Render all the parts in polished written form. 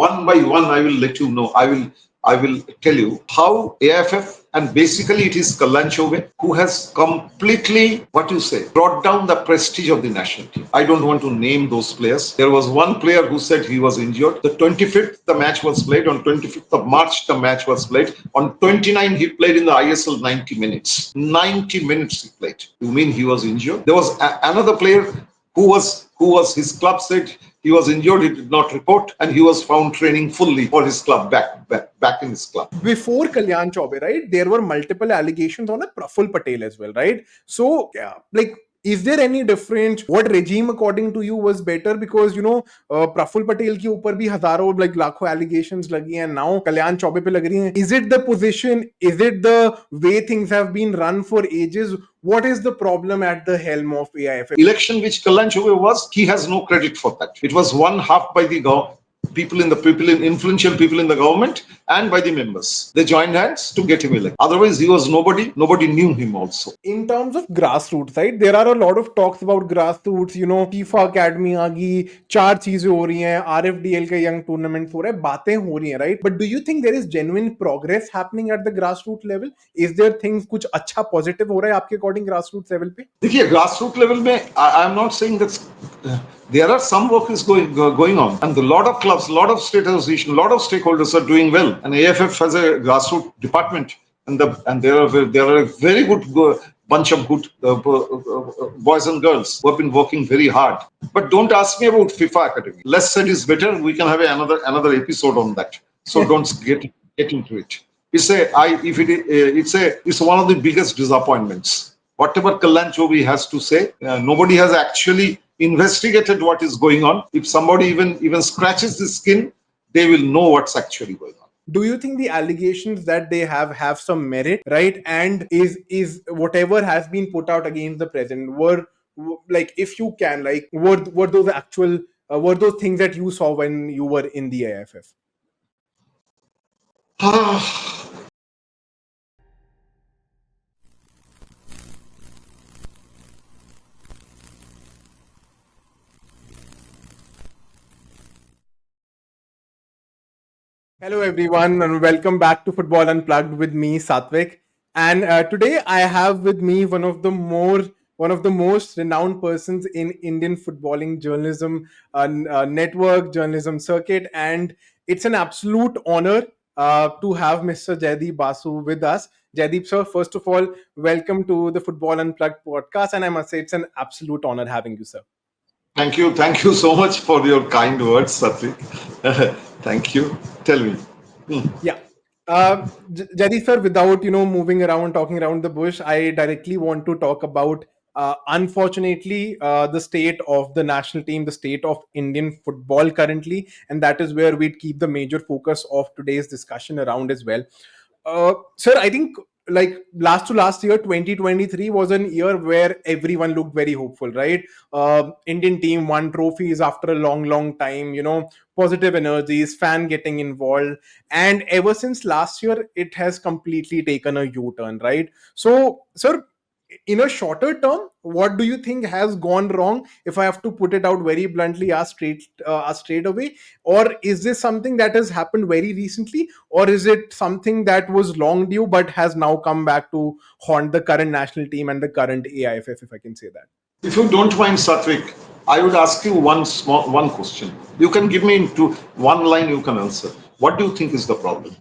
one by one, I will let you know. I will tell you how AIFF, and basically it is Kalyan Chaubey, who has completely, brought down the prestige of the national team. I don't want to name those players. There was one player who said he was injured. The 25th, the match was played. On 25th of March, the match was played. On 29, he played in the ISL 90 minutes. 90 minutes he played. You mean he was injured? There was another player who was his club said he was injured, he did not report, and he was found training fully for his club, back in his club. Before Kalyan Chaubey, right, there were multiple allegations on a Praful Patel as well, right? So, yeah, like, is there any difference? What regime, according to you, was better? Because, Praful Patel ki upar bhi hazaron, like, lakho allegations lagi and now Kalyan Chaubey pe lag rahi hain. Is it the position? Is it the way things have been run for ages? What is the problem at the helm of AIFF? Election which Kalyan Chaubey was, he has no credit for that. It was won half by the influential people in the government and by the members. They joined hands to get him elected. Otherwise, he was nobody. Nobody knew him also. In terms of grassroots, right, there are a lot of talks about grassroots, FIFA Academy आ गई, 4 चीजें हो रही हैं, RFDL का young tournaments हो रहे हैं, बातें हो रही हैं, right? But do you think there is genuine progress happening at the grassroots level? Is there things कुछ अच्छा positive हो रहा है आपके according grassroots level पे? देखिए, grassroots level में I am not saying that there are some work is going on, and a lot of clubs, a lot of state associations, a lot of stakeholders are doing well, and AIFF has a grassroots department, and there are a very good bunch of good boys and girls who have been working very hard. But don't ask me about FIFA Academy. Less said is better. We can have another episode on that. So don't get into it. It's one of the biggest disappointments. Whatever Kalyan Chaubey has to say, nobody has actually investigated what is going on. If somebody even scratches the skin, they will know what's actually going on. Do you think the allegations that they have some merit, right? And is whatever has been put out against the president were like, if you can, like, were those actual were those things that you saw when you were in the AIFF? Hello everyone and welcome back to Football Unplugged with me, Saatvik. And today I have with me one of the most renowned persons in Indian footballing journalism network, journalism circuit, and it's an absolute honor to have Mr. Jaydeep Basu with us. Jaydeep sir, first of all, welcome to the Football Unplugged podcast, and I must say it's an absolute honor having you, sir. Thank you so much for your kind words, Saatvik. Thank you. Tell me. Yeah. Jaydeep sir, without moving around, talking around the bush, I directly want to talk about unfortunately the state of the national team, the state of Indian football currently, and that is where we'd keep the major focus of today's discussion around as well. Sir, I think like last to last year, 2023 was an year where everyone looked very hopeful, right? Indian team won trophies after a long time, positive energies, fan getting involved. And ever since last year, it has completely taken a U-turn, right? So, sir, in a shorter term, what do you think has gone wrong? If I have to put it out very bluntly, ask straight away, or is this something that has happened very recently, or is it something that was long due but has now come back to haunt the current national team and the current AIFF, if I can say that? If you don't mind, Saatvik, I would ask you one question. You can give me into one line. You can answer. What do you think is the problem?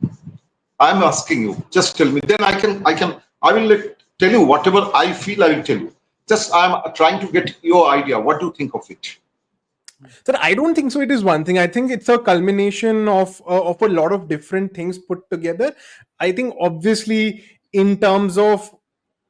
I'm asking you. Just tell me. Then I will tell you whatever I feel. I will tell you. Just I'm trying to get your idea. What do you think of it? Sir, I don't think so. It is one thing. I think it's a culmination of a lot of different things put together. I think obviously in terms of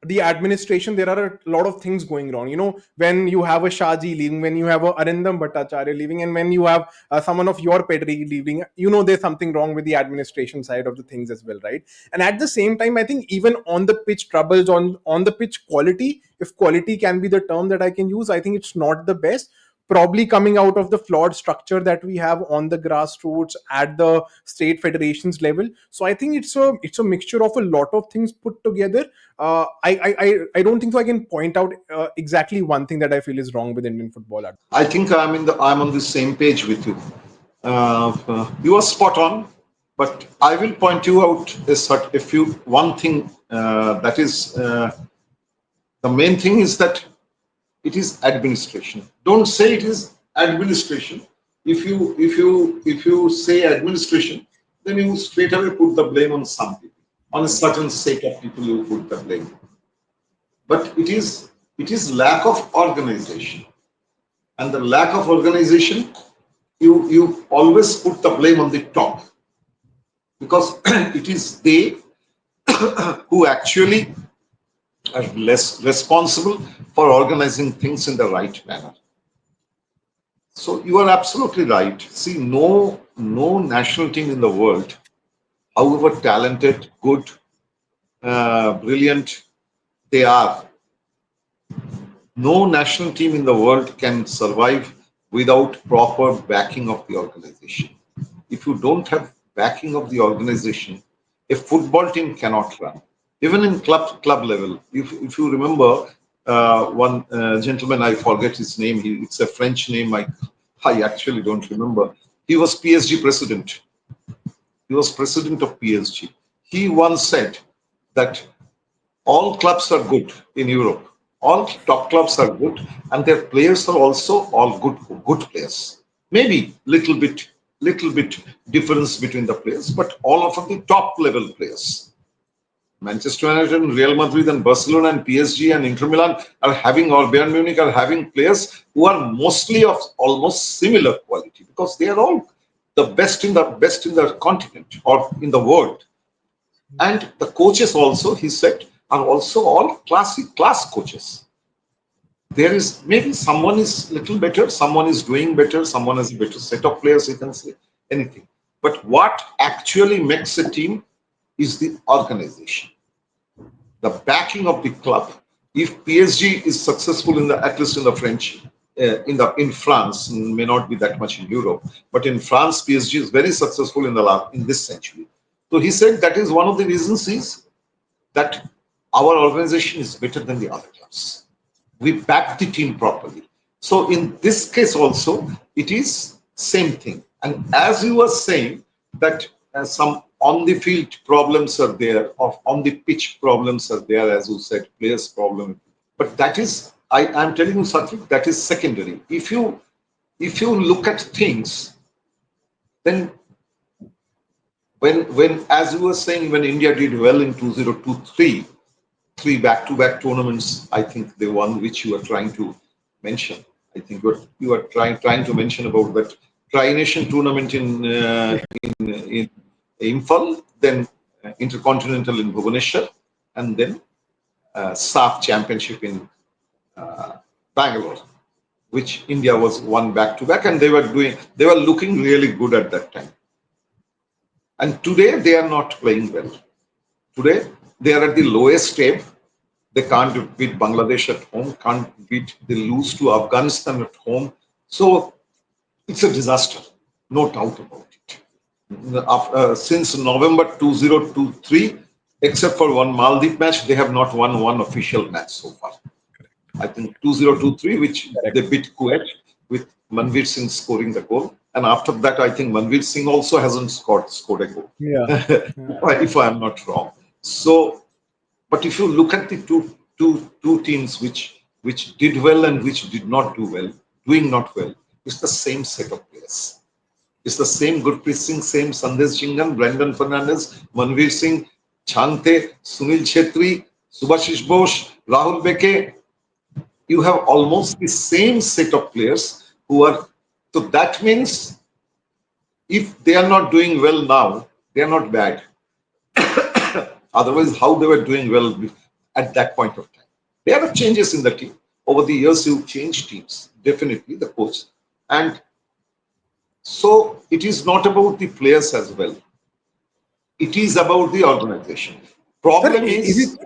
the administration, there are a lot of things going wrong. When you have a Shaji leaving, when you have a Arindam Bhattacharya leaving, and when you have someone of your pedigree leaving, there's something wrong with the administration side of the things as well, right? And at the same time, I think even on the pitch troubles, on the pitch quality, if quality can be the term that I can use, I think it's not the best, probably coming out of the flawed structure that we have on the grassroots at the state federations level. So I think it's a mixture of a lot of things put together. I don't think so I can point out exactly one thing that I feel is wrong with Indian football. I think I'm on the same page with you. You are spot on, but I will point you out a few one thing that is the main thing is that it is administration. Don't say it is administration. If you say administration, then you straight away put the blame on some people, on a certain set of people. You put the blame, but it is lack of organization, and the lack of organization, you always put the blame on the top, because it is they who actually are less responsible for organizing things in the right manner. So you are absolutely right. See, no national team in the world, however talented, good, brilliant they are, no national team in the world can survive without proper backing of the organization. If you don't have backing of the organization, a football team cannot run. Even in club level, if you remember, one gentleman, I forget his name. It's a French name. I actually don't remember. He was PSG president. He was president of PSG. He once said that all clubs are good in Europe. All top clubs are good, and their players are also all good players. Maybe little bit difference between the players, but all of the top level players. Manchester United and Real Madrid and Barcelona and PSG and Inter Milan are having, or Bayern Munich are having players who are mostly of almost similar quality, because they are all the best in the continent or in the world. And the coaches also, he said, are also all class coaches. There is maybe someone is little better, someone is doing better, someone has a better set of players, you can say anything. But what actually makes a team is the organization, the backing of the club. If PSG is successful in the, at least in the French, in France, may not be that much in Europe, but in France, PSG is very successful in this century. So he said that is one of the reasons is that our organization is better than the other clubs. We back the team properly. So in this case also, it is same thing. And as you were saying that some on the field problems are there, or on the pitch problems are there, as you said, players problem. But that is, I'm telling you something that is secondary. If you look at things, then when as you were saying, when India did well in 2023, three back-to-back tournaments, I think they won, which you are trying to mention. I think you are trying to mention about that tri-nation tournament in Imphal, then intercontinental in Bhubaneswar, and then SAF championship in Bangalore, which India was won back-to-back, and they were looking really good at that time. And today they are not playing well. Today they are at the lowest ebb. They can't beat Bangladesh at home, they lose to Afghanistan at home. So it's a disaster, no doubt about it. Since November 2023, except for one Maldives match, they have not won one official match so far. I think 2023, which they beat Kuwait with Manveer Singh scoring the goal. And after that, I think Manveer Singh also hasn't scored a goal, Yeah. if I am not wrong. So, but if you look at the two teams which did well and which did not do well, doing not well, it's the same set of players. It's the same Gurpreet Singh, same Sandesh Jhingan, Brandon Fernandez, Manveer Singh, Chante, Sunil Chhetri, Subhashish Bose, Rahul Beke. You have almost the same set of players who are. So that means if they are not doing well now, they are not bad. Otherwise, how they were doing well at that point of time? There are changes in the team. Over the years, you change teams, definitely, the coach. And so it is not about the players as well. It is about the organization. Sir, Problem is is, it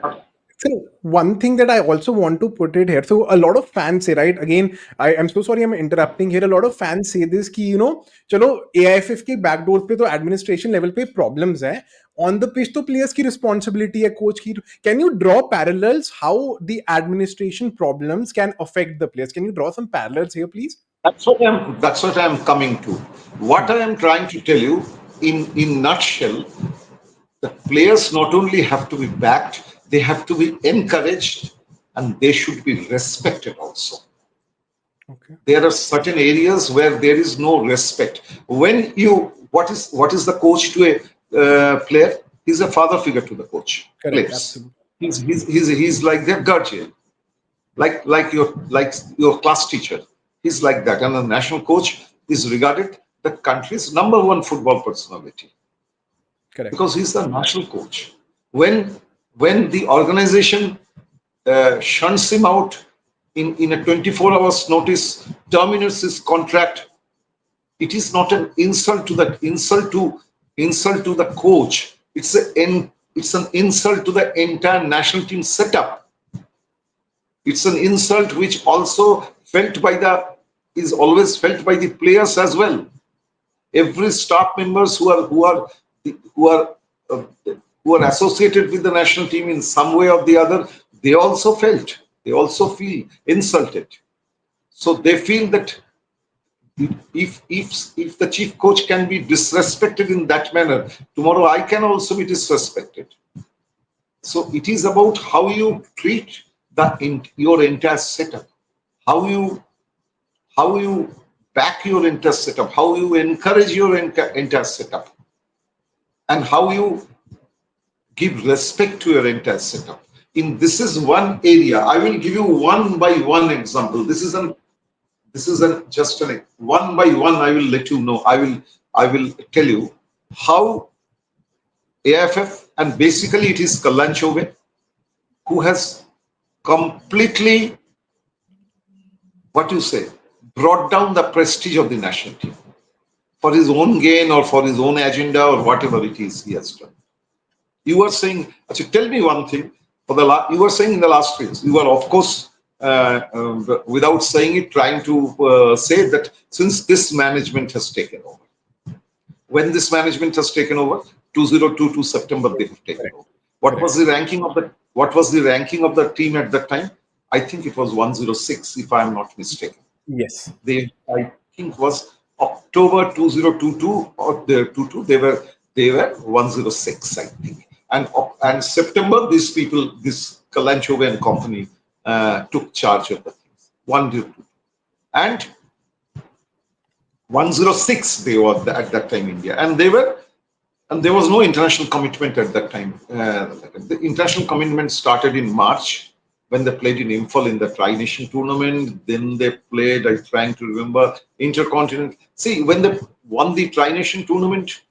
so one thing that I also want to put it here. So a lot of fans say, right? Again, I'm so sorry I'm interrupting here. A lot of fans say this कि चलो AIFF के backdoor पे तो administration level पे problems है. On the pitch तो players की responsibility है, coach की. Can you draw parallels how the administration problems can affect the players? Can you draw some parallels here, please? That's what I'm coming to. What I am trying to tell you in nutshell, the players not only have to be backed, they have to be encouraged and they should be respected also. Okay. There are certain areas where there is no respect. When you, what is the coach to a player? He's a father figure to the coach. Correct. Players. Absolutely. He's like their guardian, like your class teacher. He's like that, and a national coach is regarded the country's number one football personality Correct. because he's the national coach. When when the organization shuns him out in a 24 hours notice, terminates his contract, it is not an insult to the coach. It's an insult to the entire national team setup. It's an insult which also felt by the is always felt by the players as well. Every staff members who are uh, who are associated with the national team in some way or the other, they also feel insulted. So they feel that if the chief coach can be disrespected in that manner, tomorrow I can also be disrespected. So it is about how you treat your entire setup, how you back your entire setup, how you encourage your entire setup, and how you give respect to your entire setup. In this is one area. I will give you one by one example. This is an just an one by one. I will let you know. I will tell you how AIFF, and basically it is Kalyan Chaubey, who has completely, what you say, brought down the prestige of the national team for his own gain or for his own agenda or whatever it is he has done. You were saying, actually, tell me one thing. You were saying in the last phase, you were, of course, without saying it, trying to say that since this management has taken over, when this management has taken over, 2022 September they have taken Correct. over. What was Correct. the ranking of the What was the ranking of the team at that time? I think it was 106, if I am not mistaken. Yes. I think was October 2022 or the 22. They were 106, I think. And September, this Kalyan Chaubey and company took charge of the things. 102 and 106 they were at that time India, and there was no international commitment at that time. The international commitment started in March when they played in Imphal in the Tri-Nation tournament. Then they played, I'm trying to remember, Intercontinental. See, when they won the Tri-Nation tournament,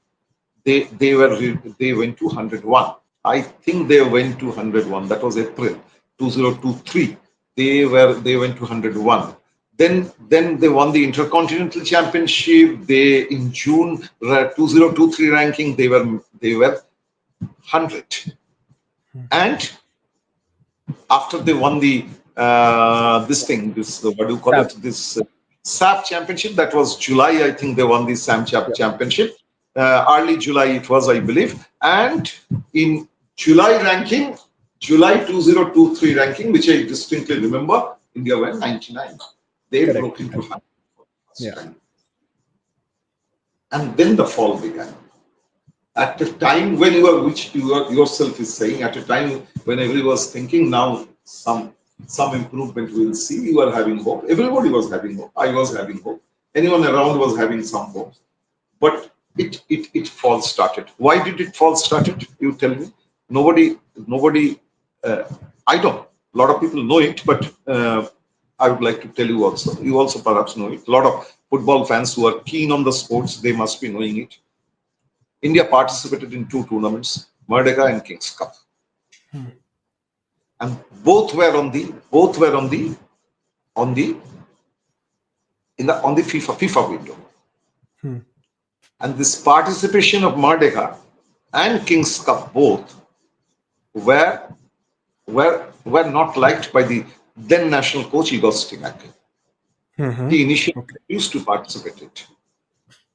they went to 101. I think they went to 101. That was April 2023. They went to 101. Then they won the Intercontinental Championship. They in June 2023 ranking they were 100. And after they won the this what do you call Fab. it, this SAP championship, that was July, I think they won the Yeah. championship, early July it was, I believe. And in July ranking, July 2023 ranking, which I distinctly remember, India were 99. They Correct. broke into 100 for the first Yeah. time. And then the fall began at the time when which you yourself is saying, at a time when everyone was thinking now some improvement we'll see, you are having hope. Everybody was having hope. I was having hope. Anyone around was having some hope. But it fall started. Why did it fall started? You tell me. Nobody. Uh, I don't. A lot of people know it, but I would like to tell you also. You also perhaps know it. A lot of football fans who are keen on the sports, they must be knowing it. India participated in two tournaments, Merdeka and Kings Cup, Hmm. and both were on the on the FIFA window. Hmm. And this participation of Merdeka and Kings Cup both were were not liked by the then national coach Igor Stimac. Hmm. He initially Okay. refused to participate in it.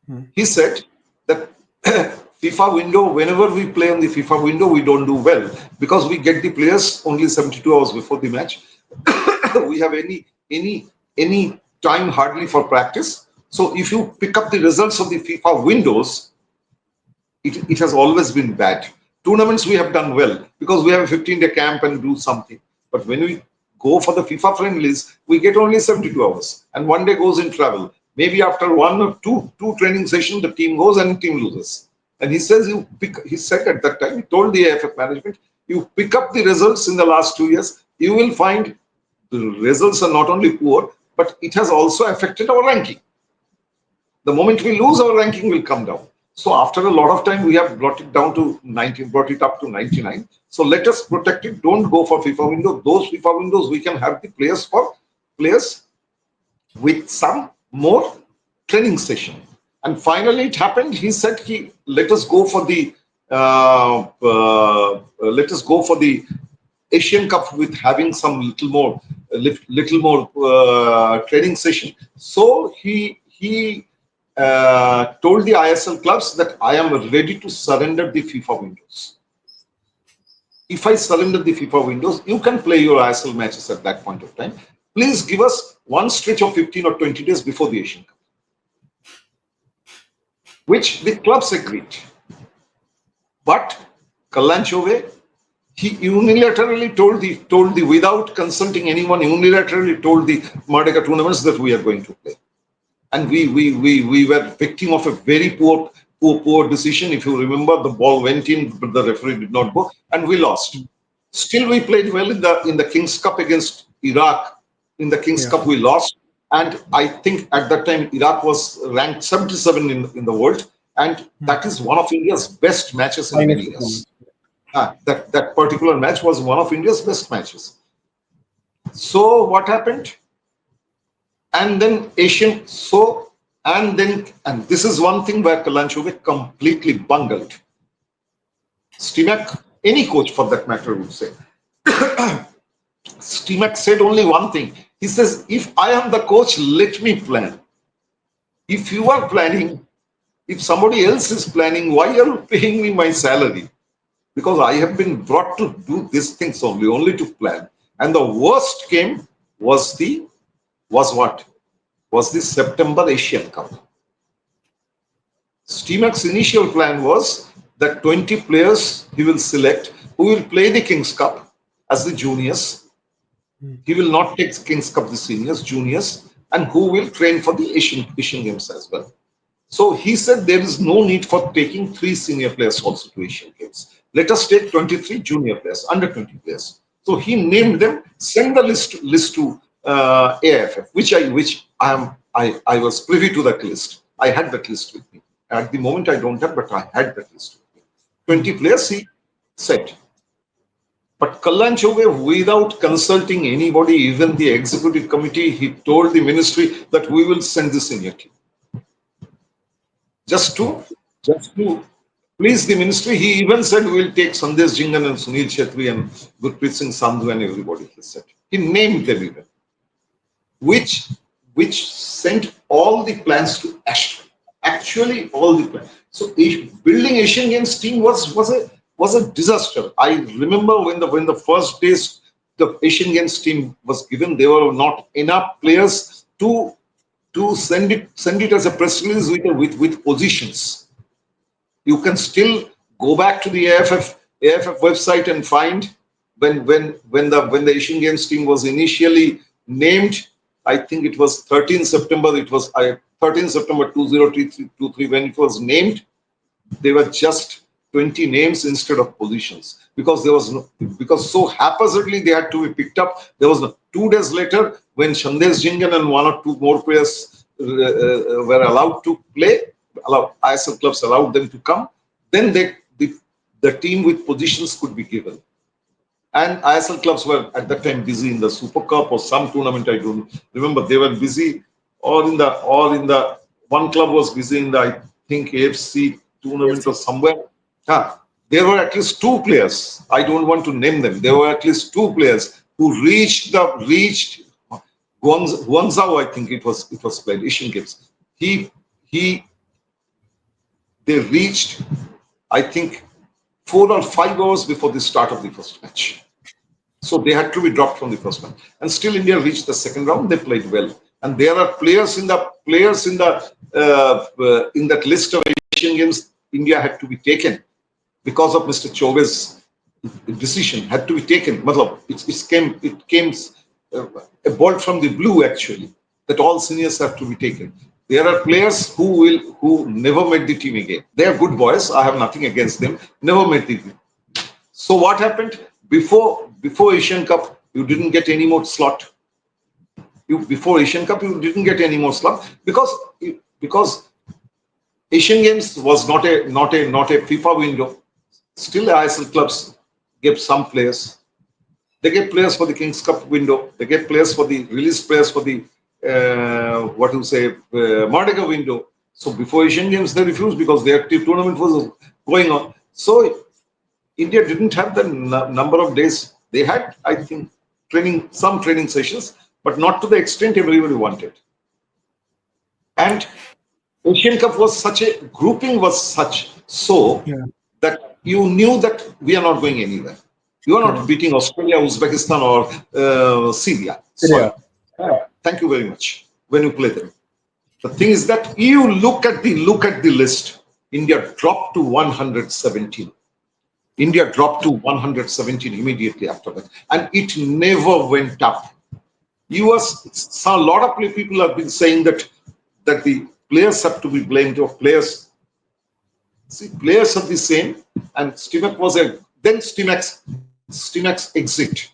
Hmm. He said that FIFA window, whenever we play on the FIFA window, we don't do well because we get the players only 72 hours before the match. We have any time hardly for practice. So if you pick up the results of the FIFA windows, it has always been bad. Tournaments we have done well because we have a 15-day camp and do something. But when we go for the FIFA friendlies, we get only 72 hours and 1 day goes in travel. Maybe after one or two training sessions, the team goes and team loses. And he says he said at that time, he told the AIFF management, you pick up the results in the last 2 years, you will find the results are not only poor, but it has also affected our ranking. The moment we lose, our ranking will come down. So after a lot of time, we have brought it down to 19, brought it up to 99. So let us protect it. Don't go for FIFA window. Those FIFA windows, we can have the players with some more training session. And finally, it happened. He said, let us go for the Asian Cup with having some little more training session. So he told the ISL clubs that I am ready to surrender the FIFA windows. If I surrender the FIFA windows, you can play your ISL matches at that point of time. Please give us one stretch of 15 or 20 days before the Asian Cup, which the clubs agreed. But Kalyan Chaubey, he unilaterally told the without consulting anyone, unilaterally told the Merdeka tournaments that we are going to play. And we were victim of a very poor decision. If you remember, the ball went in, but the referee did not go, and we lost. Still, we played well in the Kings Cup against Iraq. In the Kings Cup, we lost, and I think at that time Iraq was ranked 77 in the world, and that is one of India's best matches in many years. That particular match was one of India's best matches. So what happened? And then and this is one thing where Kalyan Chaubey completely bungled. Stimac, any coach for that matter would say. Stimac said only one thing. He says, if I am the coach, let me plan. If you are planning, if somebody else is planning, why are you paying me my salary? Because I have been brought to do these things only to plan. And the worst came was the September Asian Cup. Stimac's initial plan was that 20 players he will select who will play the Kings Cup as the juniors. He will not take Kings Cup the seniors, juniors, and who will train for the Asian Games as well. So he said there is no need for taking 3 senior players also to Asian Games. Let us take 23 junior players, under 20 players. So he named them, send the list to AIFF, which I was privy to that list. I had that list with me. At the moment I don't have, but I had that list with me. 20 players he said. But Kalyan Chaubey, without consulting anybody, even the executive committee, he told the ministry that we will send the senior team. Just to please the ministry, he even said we will take Sandesh Jhingan and Sunil Chhetri and Gurpreet Singh Sandhu and everybody, he said. He named them even, which sent all the plans to ash. Actually, all the plans. So building Asian Games team was a disaster. I remember when the first days the Asian Games team was given, there were not enough players to send it as a press release with positions. You can still go back to the AIFF website and find when the Asian Games team was initially named. I think it was 13 September. It was 13 September 2023 when it was named. They were just 20 names instead of positions because so haphazardly they had to be picked up. There was 2 days later when Sandesh Jhingan and 1 or 2 more players were allowed to play. ISL clubs allowed them to come. Then the team with positions could be given. And ISL clubs were at that time busy in the Super Cup or some tournament. I don't remember. They were busy, or in the one club was busy in the, I think, AFC tournament or somewhere. There were at least 2 players. I don't want to name them. There were at least 2 players who reached Guangzhou. I think it was played Asian Games. They reached, I think, 4 or 5 hours before the start of the first match. So they had to be dropped from the first match. And still India reached the second round. They played well. And there are in that list of Asian Games India had to be taken because of Mr. Chaubey's decision had to be taken. Matlab, it came uh, a bolt from the blue actually that all seniors have to be taken. There are players who never made the team again. They are good boys. I have nothing against them. Never made the team. So what happened before Asian Cup? You didn't get any more slot. You before Asian Cup you didn't get any more slot because Asian Games was not a FIFA window. Still, ISL clubs gave some players. They get players for the Kings Cup window. They get players for the release players for the Mardega window. So before Asian Games, they refused because their tournament was going on. So India didn't have the number of days. They had, I think, some training sessions, but not to the extent everybody wanted. And Asian Cup was such a grouping was such so Yeah. that you knew that we are not going anywhere. You are not Correct. beating Australia, Uzbekistan, or Syria. Sorry. Yeah. Thank you very much. When you play them, the thing is that you look at the list. India dropped to 117. India dropped to 117 immediately after that, and it never went up. A lot of people have been saying that the players have to be blamed, or players. See, players are the same, and Stimac was a then Stimac's exit,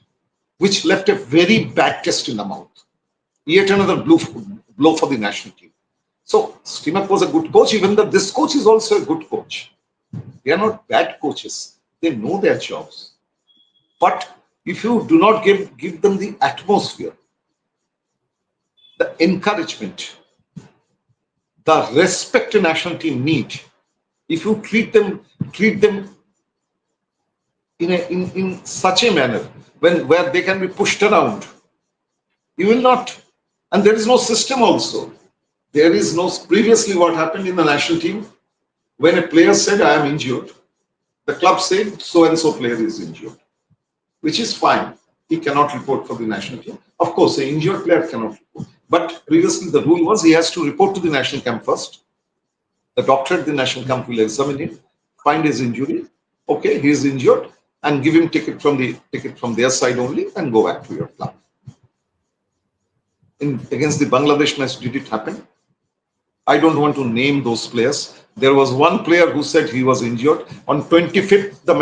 which left a very bad taste in the mouth. Yet another blow for the national team. So Stimac was a good coach, even though this coach is also a good coach. They are not bad coaches. They know their jobs. But if you do not give them the atmosphere, the encouragement, the respect a national team need, if you treat them in such a manner where they can be pushed around, you will not. And there is no system also. There is no previously what happened in the national team when a player said I am injured, the club said so and so player is injured, which is fine. He cannot report for the national team. Of course, an injured player cannot report. But previously the rule was he has to report to the national camp first. The doctor at the national camp will examine him, find his injury. Okay, he is injured, and give him ticket from their side only, and go back to your club. Against the Bangladesh match, did it happen? I don't want to name those players. There was one player who said he was injured. On 25th, the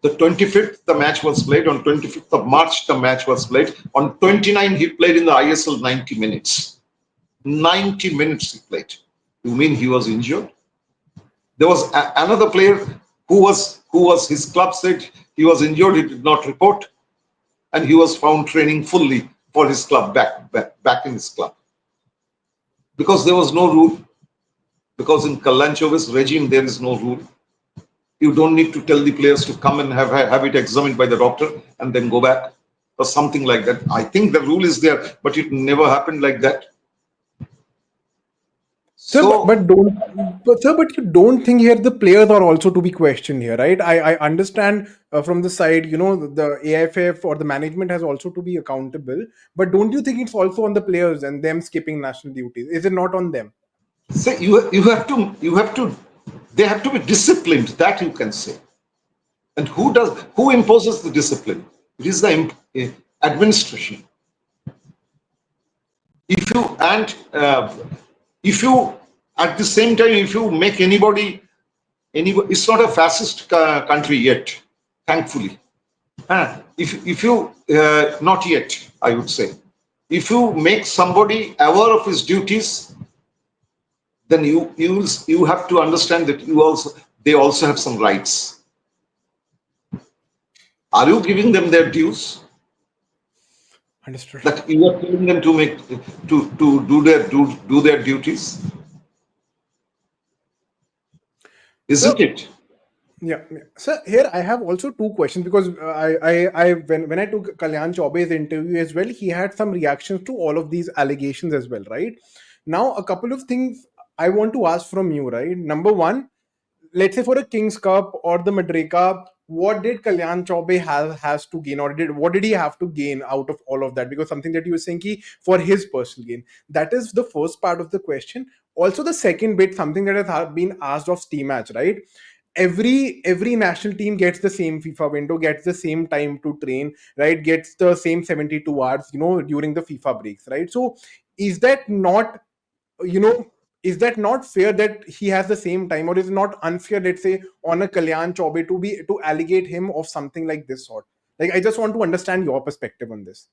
25th, the match was played. On 25th of March, the match was played. On 29th, he played in the ISL 90 minutes. 90 minutes he played. You mean he was injured? There was another player who was his club said he was injured. He did not report, and he was found training fully for his club back in his club because there was no rule. Because in Kalyan Chaubey's regime there is no rule. You don't need to tell the players to come and have it examined by the doctor and then go back or something like that. I think the rule is there, but it never happened like that. Sir, So but you don't think here the players are also to be questioned here, right? I understand from the side, the AIFF or the management has also to be accountable, but don't you think it's also on the players and them skipping national duties? Is it not on them? say you have to they have to be disciplined, that you can say. And who imposes the discipline? It is the administration. If you and uh, if you at the same time, if you make anybody, it's not a fascist country yet, thankfully. If you not yet, I would say, if you make somebody aware of his duties, then you have to understand that they also have some rights. Are you giving them their dues? Understood. That you are telling them to do their duties, isn't So it? yeah, yeah. So here I have also two questions because I when I took Kalyan Chaubey's interview as well, he had some reactions to all of these allegations as well, right? Now, a couple of things I want to ask from you, right? Number one, let's say for a King's Cup or the Madreka, what did Kalyan Chaubey has to gain, or what did he have to gain out of all of that? Because something that you were saying ki, for his personal gain. That is the first part of the question. Also, the second bit, something that has been asked of Stimac, right? Every national team gets the same FIFA window, gets the same time to train, right? Gets the same 72 hours, during the FIFA breaks, right? So is that not, you know is that not fair that he has the same time, or is it not unfair, let's say, on a Kalyan Chaubey to allegate him of something like this sort? Like, I just want to understand your perspective on this.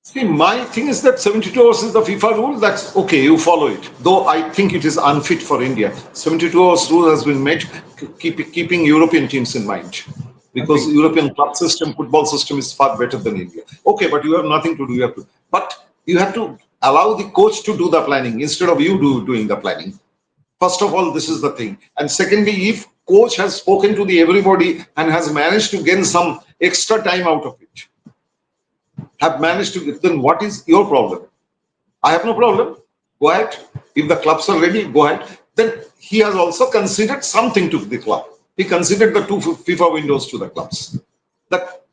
See, my thing is that 72 hours is the FIFA rule. That's okay, you follow it. Though I think it is unfit for India. 72 hours rule has been made keeping European teams in mind. Because Agreed. European club system, football system is far better than India. Okay, but you have nothing to do. But you have to allow the coach to do the planning instead of you doing the planning. First of all, this is the thing. And secondly, if coach has spoken to the everybody and has managed to gain some extra time out of it, have managed to get, then what is your problem? I have no problem. Go ahead. If the clubs are ready, go ahead. Then he has also considered something to the club. He considered the two FIFA windows to the clubs. That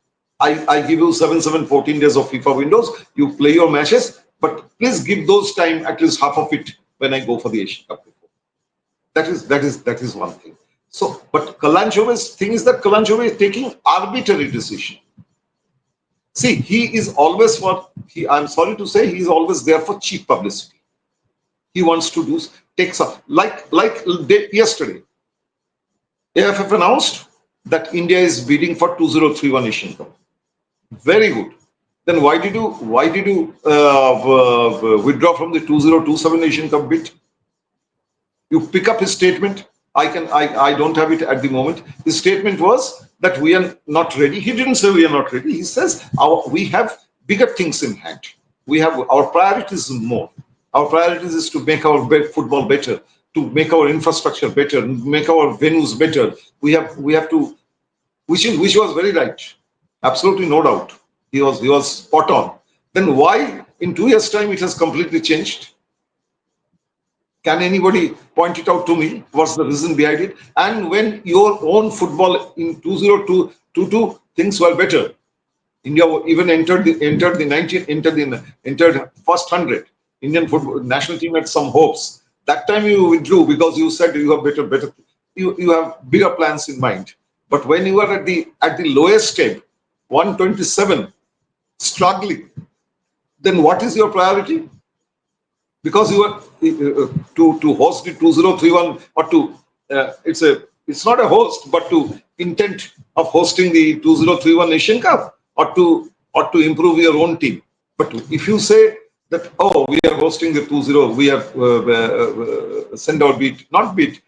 I give you 14 days of FIFA windows. You play your matches, but please give those time at least half of it when I go for the Asian Cup. That is one thing. So, but Kalyan Chaubey's thing is that Kalyan Chaubey is taking arbitrary decision. See, he is always I'm sorry to say, he is always there for cheap publicity. He wants to take some, like yesterday, AIFF announced that India is bidding for 2031 Asian Cup. Very good. Then why did you withdraw from the 2027 Asian Cup bid? You pick up his statement. I don't have it at the moment. His statement was that we are not ready. He didn't say we are not ready. He says we have bigger things in hand. We have our priorities more. Our priorities is to make our football better, to make our infrastructure better, make our venues better. We have to, which was very right. Absolutely no doubt. He was spot on. Then why in 2 years' time it has completely changed? Can anybody point it out to me? What's the reason behind it? And when your own football in 2022 things were better, India even entered first 100. Indian football national team had some hopes. That time you withdrew because you said you have better. You have bigger plans in mind. But when you are at the lowest step, 127, struggling, then what is your priority? Because you are to host the 2031 or to it's not a host but to intent of hosting the 2031 Asian Cup or to improve your own team. But if you say that we are hosting the 20, we have sent our bid, not bid,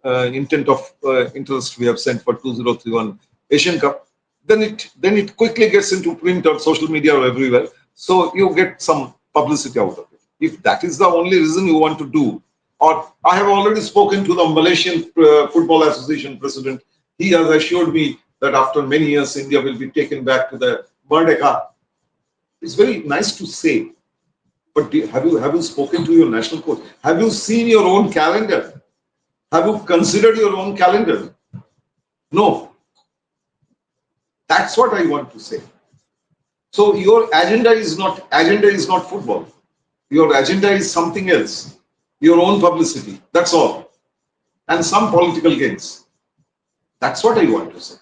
intent of interest we have sent for 2031 Asian Cup, then it quickly gets into print or social media or everywhere. So you get some publicity out of it. If that is the only reason you want to do, or I have already spoken to the Malaysian Football Association president. He has assured me that after many years, India will be taken back to the Merdeka. It's very nice to say, but have you spoken to your national coach? Have you seen your own calendar? Have you considered your own calendar? No. That's what I want to say. So your agenda is not football. Your agenda is something else. Your own publicity. That's all. And some political gains. That's what I want to say.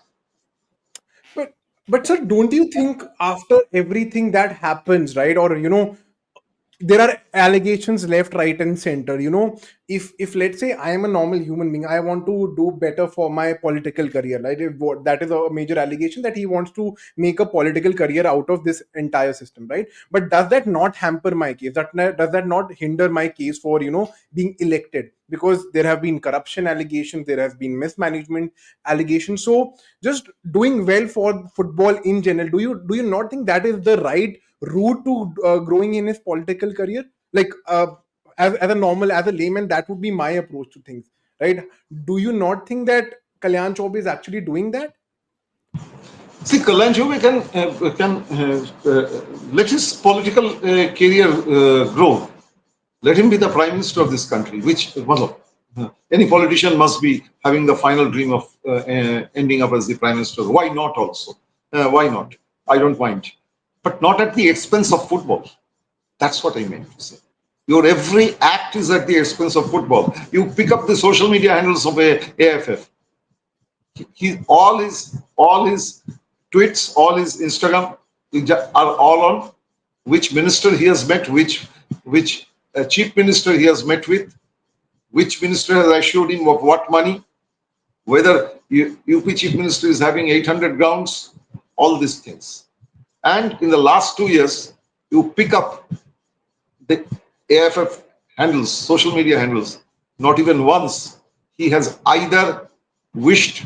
But but sir, don't you think after everything that happens, right? Or there are allegations left, right, and center. If let's say I am a normal human being, I want to do better for my political career, right? That is a major allegation, that he wants to make a political career out of this entire system, right? But does that not hamper my case? Does that not hinder my case for being elected? Because there have been corruption allegations, there has been mismanagement allegations. So just doing well for football in general, do you not think that is the right route to growing in his political career? Like, as a normal, as a layman, that would be my approach to things, right? Do you not think that Kalyan Chaubey is actually doing that? See, Kalyan Chaubey can let his political career grow. Let him be the prime minister of this country. Which, well, Any politician must be having the final dream of ending up as the prime minister. Why not also? Why not? I don't mind. But not at the expense of football. That's what I meant to say. Your every act is at the expense of football. You pick up the social media handles of AIFF. All his tweets, all his Instagram are all on which minister he has met, which chief minister he has met with, which minister has assured him of what money, whether UP chief minister is having 800 grounds, all these things. And in the last 2 years, you pick up the AIFF handles, social media handles, not even once he has either wished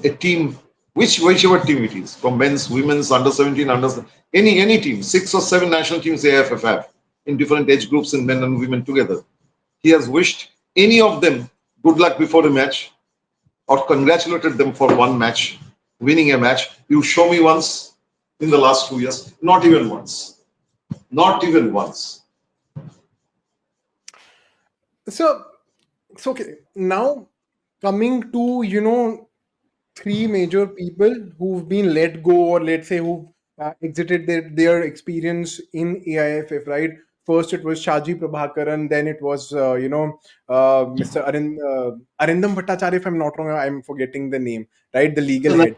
a team, whichever team it is, from men's, women's, under 17, any team, 6 or 7 national teams the AIFF have in different age groups in men and women together. He has wished any of them good luck before the match or congratulated them for one match, winning a match. You show me once in the last 2 years, not even once. Not even once. So, okay. Now coming to, three major people who've been let go, or let's say who've exited their experience in AIFF, right? First it was Shaji Prabhakaran, then it was Mr. Arindam Bhattacharya, if I'm not wrong, I'm forgetting the name, right? The legal head.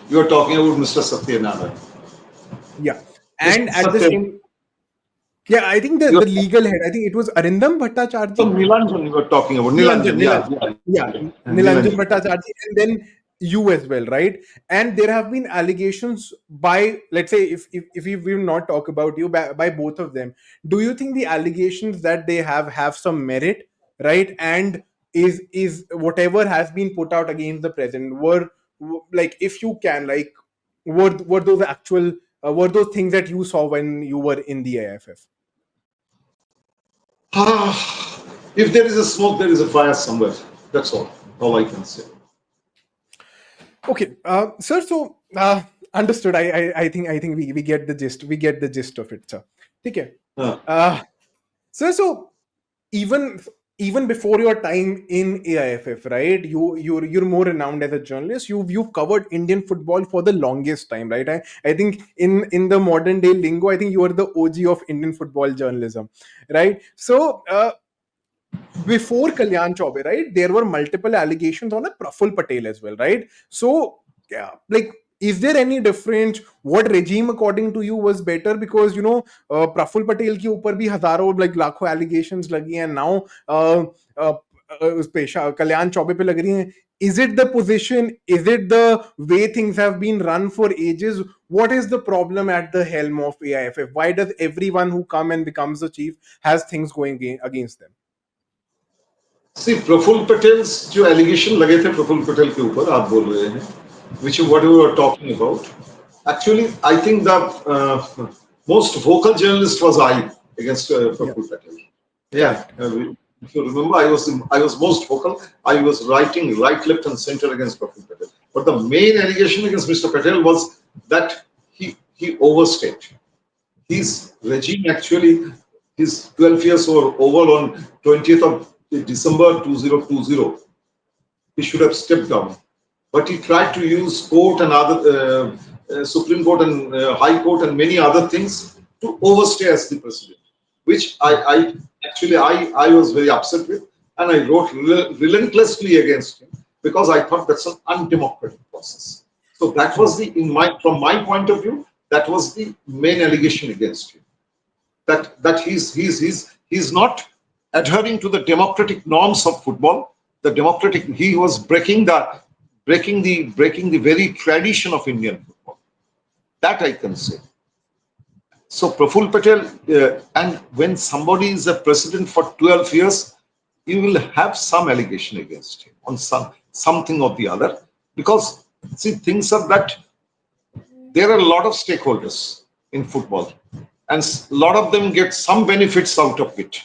You are talking about Mr. Satyanarayana. Yeah. And Mr. at the Satyanarayana. same, yeah, I think the legal head, I think it was Arindam Bhattacharya. Nilanjan you were talking about. Nilanjan, Nilanjan, yeah. Nilanjan. Yeah, Nilanjan Nilanjan. Bhattacharya, and then you as well, right? And there have been allegations by, let's say, if we will not talk about you, by both of them. Do you think the allegations that they have some merit, right? And is whatever has been put out against the president like, if you can, like, were those actual were those things that you saw when you were in the AFF? If there is a smoke, there is a fire somewhere. That's all I can say. Okay, sir. So understood. I think we get the gist. We get the gist of it, sir. Okay. Uh, Sir. So even even before your time in AIFF, right? You're more renowned as a journalist. You've covered Indian football for the longest time, right? I think in the modern day lingo, I think you are the OG of Indian football journalism, right? So before Kalyan Chaubey, right, there were multiple allegations on a Praful Patel as well, right? So, yeah, like, is there any difference? What regime, according to you, was better? Because Praful Patel ki upar bhi hazaro, like, lakho allegations lagi, and now uh, Kalyan Chaubey pe lag rahi hain. Is it the position? Is it the way things have been run for ages? What is the problem at the helm of AIFF? Why does everyone who come and becomes the chief has things going against them? See, Praful Patel जो allegation लगे थे प्रफुल्ल पटेल के ऊपर आप बोल रहे हैं, which is what we were talking about. Actually, I think the most vocal journalist was I against Yeah, Praful Patel. Yeah, correct. if you remember, I was most vocal. I was writing right, left, and center against Praful Patel. But the main allegation against Mr. Patel was that he overstayed. His regime actually, his 12 years were over on 20th of December 2020. He should have stepped down. But he tried to use court and other Supreme Court and High Court and many other things to overstay as the president, which I was very upset with, and I wrote relentlessly against him because I thought that's an undemocratic process. So that was from my point of view, that was the main allegation against him. That he's not adhering to the democratic norms of football. He was breaking the very tradition of Indian football. That I can say. So Praful Patel, and when somebody is a president for 12 years, you will have some allegation against him on something or the other, because see, things are that there are a lot of stakeholders in football, and a lot of them get some benefits out of it.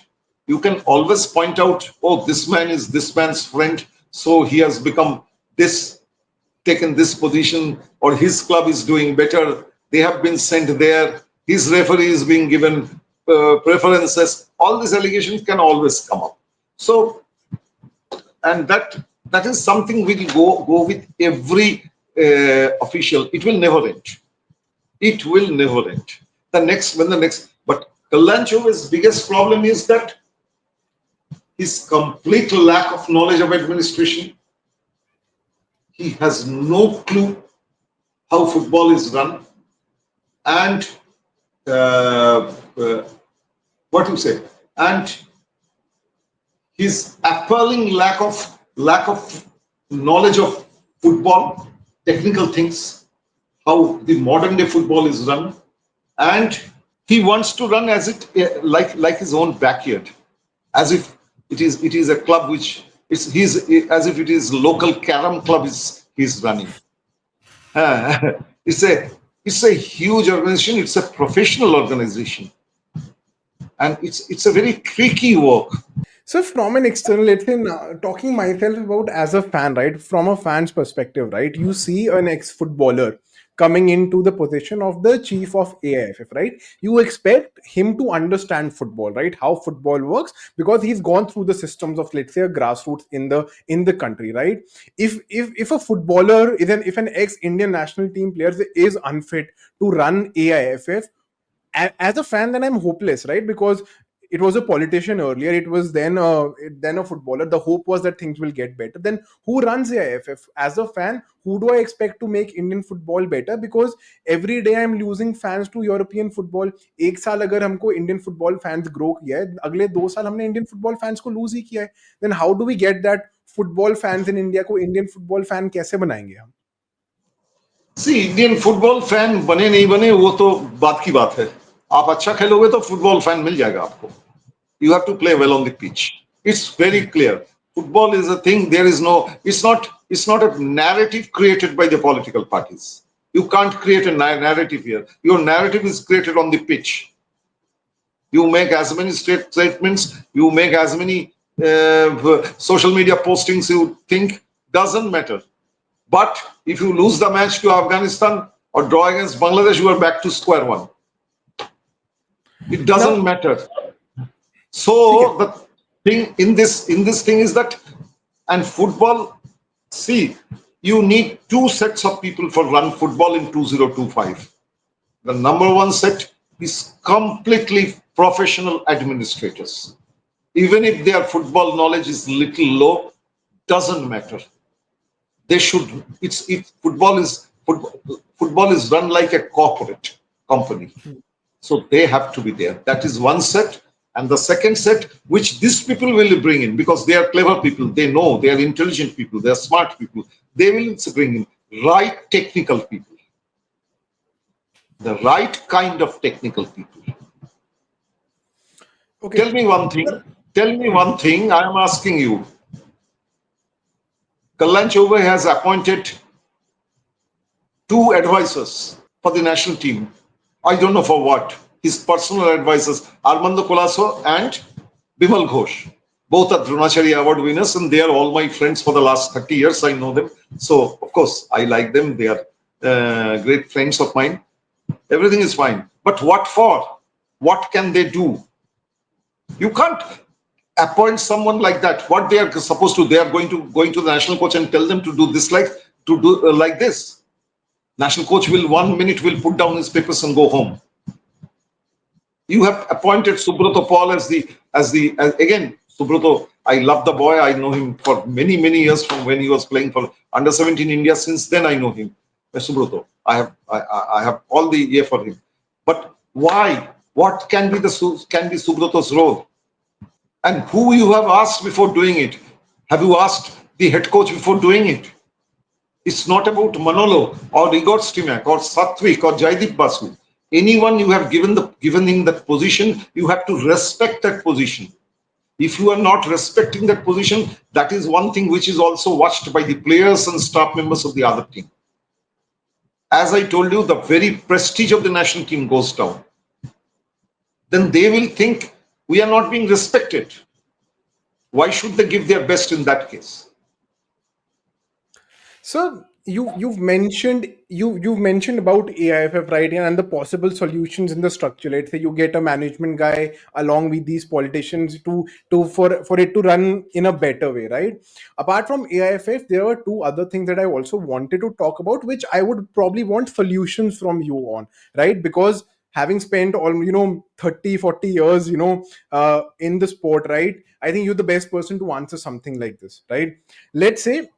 You can always point out, oh, this man is this man's friend, so he has become this, taken this position, or his club is doing better, they have been sent there, his referee is being given preferences. All these allegations can always come up. So, and that is something we'll go with every official. It will never end. It will never end. But Kalyan Chaubey's biggest problem is that his complete lack of knowledge of administration. He has no clue how football is run, and uh, uh, what you say, and his appalling lack of knowledge of football, technical things, how the modern day football is run, and he wants to run as it like his own backyard, as if it is a club which is he's as if it is local carom club is he's running. it's a it's a huge organization. It's a professional organization, and it's a very tricky work. So from an external, let's say, talking myself about as a fan, right? From a fan's perspective, right? You see an ex-footballer coming into the position of the chief of AIFF, right? You expect him to understand football, right? How football works, because he's gone through the systems of, let's say, a grassroots in the country, right? If a footballer is if an ex-Indian national team player is unfit to run AIFF, as a fan, then I'm hopeless, right? Because it was a politician earlier, it was then a footballer. The hope was that things will get better. Then who runs the IFF? As a fan, who do I expect to make Indian football better? Because every day I'm losing fans to European football. एक साल अगर हमको Indian football fans grow किया है, अगले 2 साल हमने Indian football fans को lose ही किया है. Then how do we get that football fans in India को Indian football fan कैसे बनाएंगे हम? सी इंडियन फुटबॉल फैन बने नहीं बने वो तो बात की बात है. आप अच्छा खेलोगे तो फुटबॉल फैन मिल जाएगा आपको. You have to play well on the pitch. It's very clear. Football is a thing. There is no. It's not a narrative created by the political parties. You can't create a narrative here. Your narrative is created on the pitch. You make as many statements. You make as many social media postings you think. Doesn't matter. But if you lose the match to Afghanistan or draw against Bangladesh, you are back to square one. It doesn't Now, matter. ठीक है. So the thing in this thing is that, and football, see, you need two sets of people for run football in 2025. The number one set is completely professional administrators. Even if their football knowledge is little low, doesn't matter. They should. Football is run like a corporate company. So they have to be there. That is one set. And the second set, which these people will bring in, because they are clever people, they know, they are intelligent people, they are smart people, they will bring in right technical people, the right kind of technical people. Okay. Tell me one thing. Tell me one thing. I am asking you. Kalyan Chaubey has appointed two advisors for the national team. I don't know for what. His personal advisors, Armando Colasso and Bimal Ghosh. Both are Dronacharya Award winners, and they are all my friends for the last 30 years. I know them. So, of course, I like them. They are great friends of mine. Everything is fine. But what for? What can they do? You can't appoint someone like that. What they are supposed to, they are going to the national coach and tell them to do this, like this. National coach will 1 minute will put down his papers and go home. You have appointed Subrato Paul as again, Subrato. I love the boy. I know him for many years from when he was playing for under 17 India. Since then, I know him. Subrato. I have all the year for him. But why? What can be Subrato's role? And who you have asked before doing it? Have you asked the head coach before doing it? It's not about Manolo or Igor Stimac or Saatvik or Jaydeep Basu. Anyone you have given in that position, you have to respect that position. If you are not respecting that position, that is one thing which is also watched by the players and staff members of the other team. As I told you, the very prestige of the national team goes down. Then they will think we are not being respected. Why should they give their best in that case? So you've mentioned about AIFF, right, and the possible solutions in the structure. Let's say you get a management guy along with these politicians to for it to run in a better way, right? Apart from AIFF, there are two other things that I also wanted to talk about, which I would probably want solutions from you on, right? Because having spent all 30-40 years in the sport, right, I think you're the best person to answer something like this, right? Let's say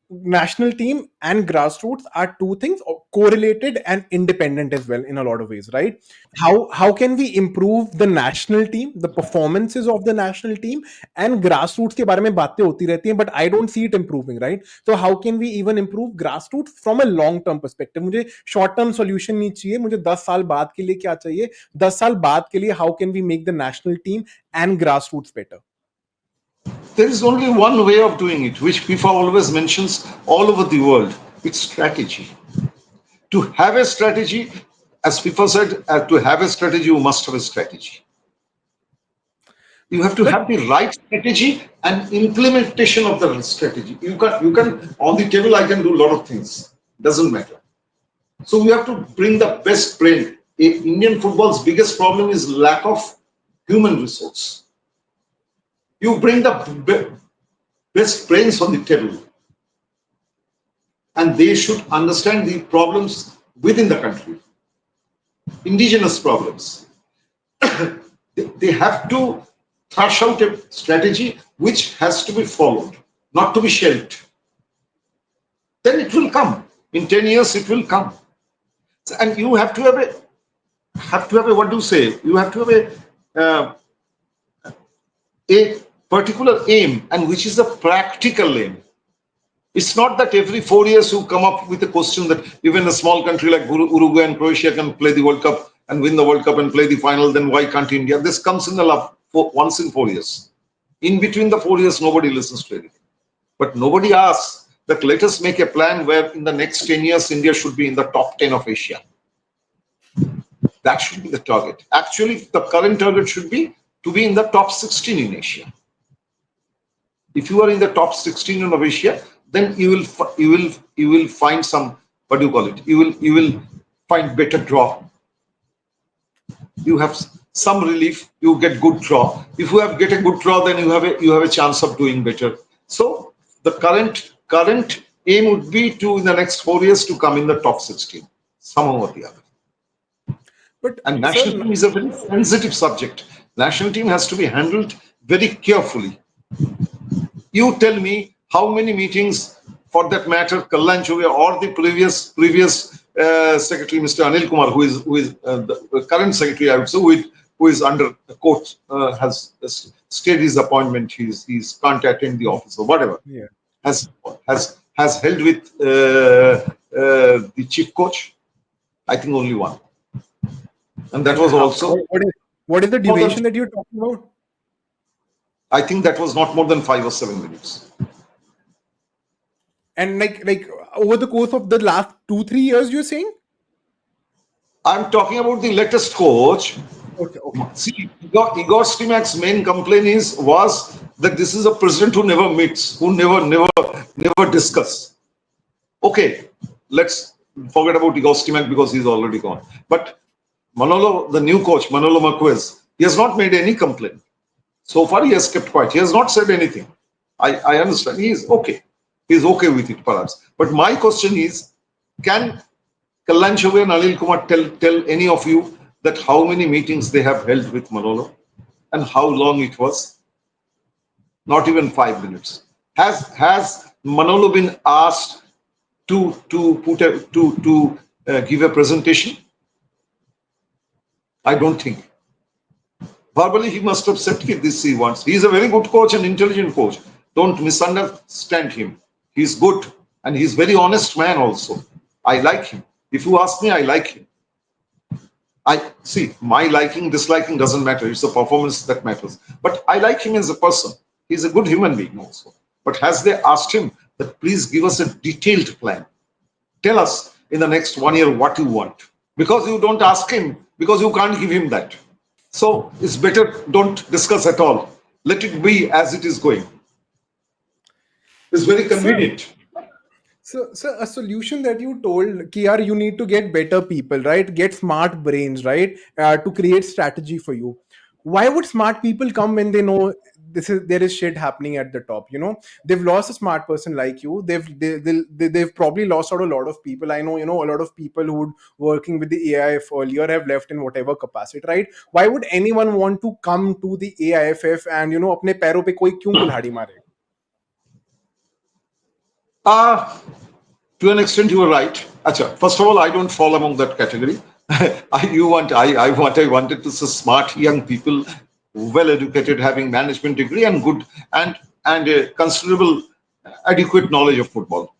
national team and grassroots are two things correlated and independent as well in a lot of ways, right? How can we improve the national team, the performances of the national team, and grassroots के बारे में बातें होती रहती हैं, but I don't see it improving, right? So how can we even improve grassroots from a long term perspective? मुझे short term solution नहीं चाहिए, मुझे 10 साल बाद के लिए क्या चाहिए, 10 साल बाद के लिए how can we make the national team and grassroots better? There is only one way of doing it, which FIFA always mentions all over the world. It's strategy. To have a strategy, as FIFA said, to have a strategy, you must have a strategy. You have to But have the right strategy and implementation of the strategy. You can on the table. I can do a lot of things. Doesn't matter. So we have to bring the best brain. Indian football's biggest problem is lack of human resource. You bring the best brains on the table, and they should understand the problems within the country, indigenous problems. They have to thrash out a strategy which has to be followed, not to be shelved. Then it will come. In 10 years, it will come. And you have to have a what do you say? You have to have a particular aim, and which is a practical aim. It's not that every 4 years you come up with a question that even a small country like Uruguay and Croatia can play the World Cup and win the World Cup and play the final, then why can't India? This comes in the once in 4 years. In between the 4 years, nobody listens to anything. But nobody asks that let us make a plan where in the next 10 years, India should be in the top 10 of Asia. That should be the target. Actually, the current target should be to be in the top 16 in Asia. If you are in the top 16 of Asia, then you will find some, what do you call it? You will find better draw. You have some relief. You get good draw. If you get a good draw, then you have a chance of doing better. So the current aim would be to in the next 4 years to come in the top 16, somehow or the other. but And national sir, team is a very sensitive subject. National team has to be handled very carefully. You tell me how many meetings, for that matter, Kalyan Chaubey or the previous secretary, Mr. Anil Kumar, who is the current secretary, I would say, who is under court, has stayed his appointment. He's can't attend the office or whatever. yeah. Has held with the chief coach. I think only one, and that And was also what is the more than, duration that you're talking about? I think that was not more than 5 or 7 minutes. And like over the course of the last 2-3 years, you're saying? I'm talking about the latest coach. Okay, okay. See, Igor Stimac's main complaint was that this is a president who never meets, who never discuss. Okay, let's forget about Igor Stimac because he's already gone. But Manolo, the new coach, Manolo Marquez, he has not made any complaint. So far, he has kept quiet. He has not said anything. I understand. He is okay. He is okay with it, perhaps. But my question is, can Kalyan Chaubey and Anil Kumar tell any of you that how many meetings they have held with Manolo and how long it was? Not even 5 minutes. Has Manolo been asked to give a presentation? I don't think. Verbally, he must have said this he wants. He is a very good coach and intelligent coach. Don't misunderstand him. He's good and he's very honest man also. I like him. If you ask me, I like him. I see my liking, disliking doesn't matter. It's the performance that matters. But I like him as a person. He's a good human being also. But has they asked him that please give us a detailed plan? Tell us in the next 1 year what you want. Because you don't ask him, because you can't give him that. So it's better don't discuss at all. Let it be as it is going. It's very Sir, convenient. So a solution that you told, Kiar, you need to get better people, right? Get smart brains, right? To create strategy for you. Why would smart people come when they know there is shit happening at the top? They've lost a smart person like you. They've probably lost out a lot of people. I know, a lot of people who would working with the AIF earlier have left in whatever capacity, right? Why would anyone want to come to the AIFF and अपने पैरों पे कोई क्यों कुल्हाड़ी मारे? Uh, to an extent, you are right. Acha, first of all, I don't fall among that category. I wanted to say smart young people, well educated, having management degree and good and a considerable adequate knowledge of football.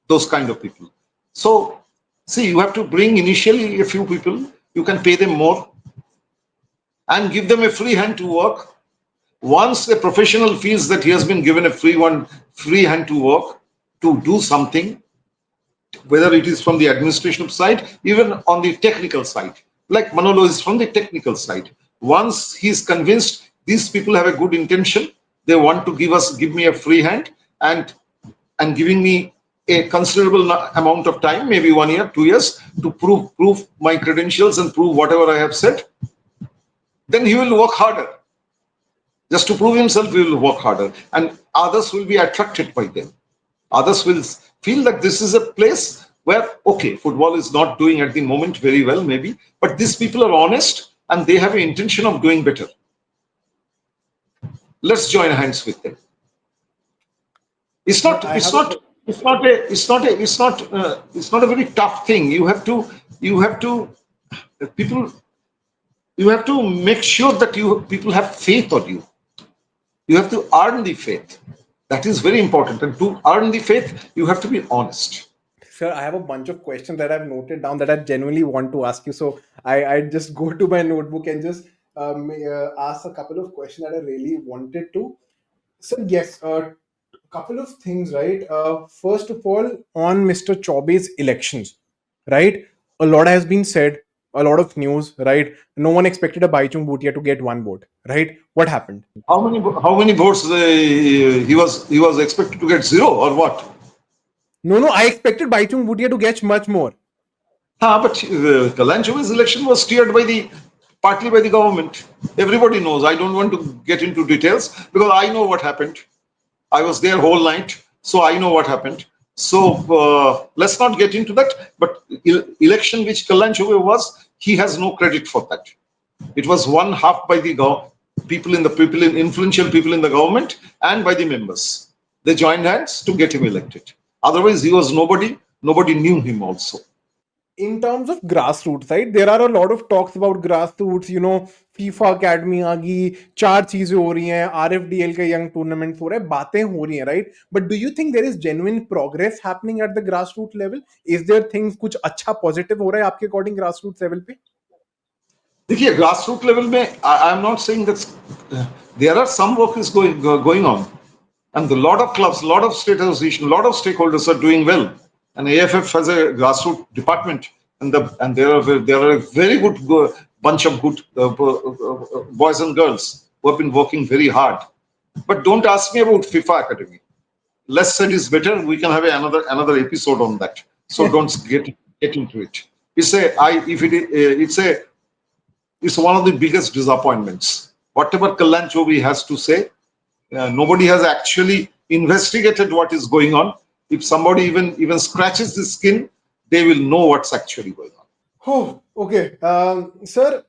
Those kind of people. So, see, you have to bring initially a few people. You can pay them more and give them a free hand to work. Once a professional feels that he has been given a free hand to work, to do something, whether it is from the administrative side, even on the technical side. Like Manolo is from the technical side. Once he's convinced these people have a good intention, they want to give me a free hand and giving me a considerable amount of time, maybe 1 year, 2 years, to prove my credentials and prove whatever I have said, then he will work harder. Just to prove himself, he will work harder, and others will be attracted by them. Others will feel that this is a place where, okay, football is not doing at the moment very well, maybe, but these people are honest and they have an intention of doing better. Let's join hands with them. It's Sir, not. I It's have a not. It's not a. It's not a. It's not. It's not a very tough thing. You have to. You have to. People. You have to make sure that people have faith on you. You have to earn the faith. That is very important. And to earn the faith, you have to be honest. Sir, I have a bunch of questions that I've noted down that I genuinely want to ask you. So I just go to my notebook and just ask a couple of questions that I really wanted to. So yes, a couple of things, right? First of all, on Mr. Chaubey's elections, right? A lot has been said, a lot of news, right? No one expected a Baichung Bhutia to get one vote, right? What happened? How many votes he was expected to get? Zero or what? No, no, I expected Baichung Bhutia to get much more. But Kalyan Chaubey's election was steered partly by the government. Everybody knows. I don't want to get into details because I know what happened. I was there whole night, so I know what happened. So let's not get into that. But election which Kalyan Chaubey was, he has no credit for that. It was one half by the influential people in the government and by the members. They joined hands to get him elected. Otherwise, he was nobody. Nobody knew him also. In terms of grassroots, right? There are a lot of talks about grassroots. FIFA Academy आ गई, चार चीजें हो रही हैं, RFDL के young tournaments हो रहे हैं, बातें हो रही हैं, right? But do you think there is genuine progress happening at the grassroots level? Is there things कुछ अच्छा positive हो रहा है आपके according grassroots level पे? देखिए ग्रासरूट लेवल में I am not saying that there are some work is going on and a lot of clubs, a lot of state association, a lot of stakeholders are doing well. And AFF has a grassroots department, and there are a very good bunch of good boys and girls who have been working very hard. But don't ask me about FIFA Academy. Less said is better. We can have another episode on that. So don't get into it. It's a I if it it's one of the biggest disappointments. Whatever Kalyan Chaubey has to say, nobody has actually investigated what is going on. If somebody even scratches the skin, they will know what's actually going on. Oh, okay. Sir,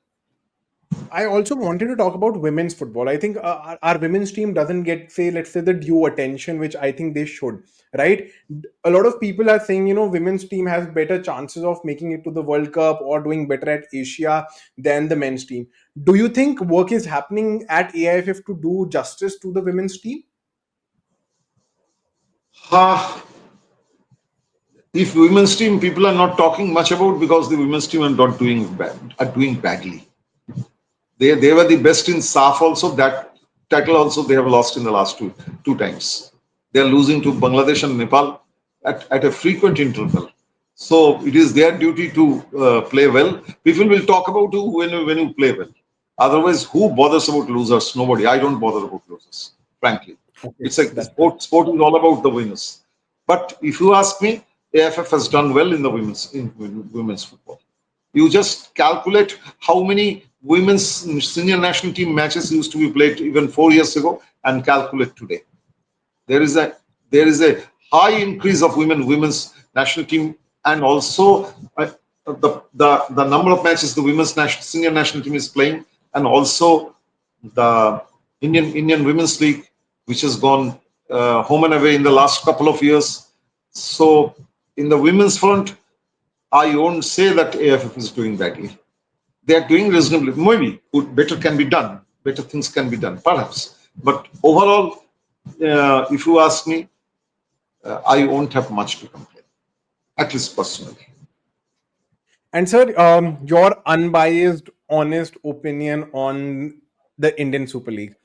I also wanted to talk about women's football. I think our women's team doesn't get, say, let's say, the due attention, which I think they should, right? A lot of people are saying, women's team has better chances of making it to the World Cup or doing better at Asia than the men's team. Do you think work is happening at AIFF to do justice to the women's team? Uh, if women's team people are not talking much about because the women's team are not doing are doing badly. They were the best in SAF also. That title also they have lost in the last two times. They are losing to Bangladesh and Nepal at a frequent interval. So it is their duty to play well. People will talk about you when you play well. Otherwise, who bothers about losers? Nobody. I don't bother about losers, frankly. Okay, It's like that's sport is all about the winners. But if you ask me, AFF has done well in the women's football. You just calculate how many women's senior national team matches used to be played even 4 years ago, and calculate today. There is a high increase of women's national team, and also the number of matches the women's senior national team is playing, and also the Indian Women's League, which has gone home and away in the last couple of years. So in the women's front, I won't say that AFF is doing badly. They are doing reasonably. Maybe better can be done. Better things can be done, perhaps. But overall, if you ask me, I won't have much to complain, at least personally. And sir, your unbiased, honest opinion on the Indian Super League.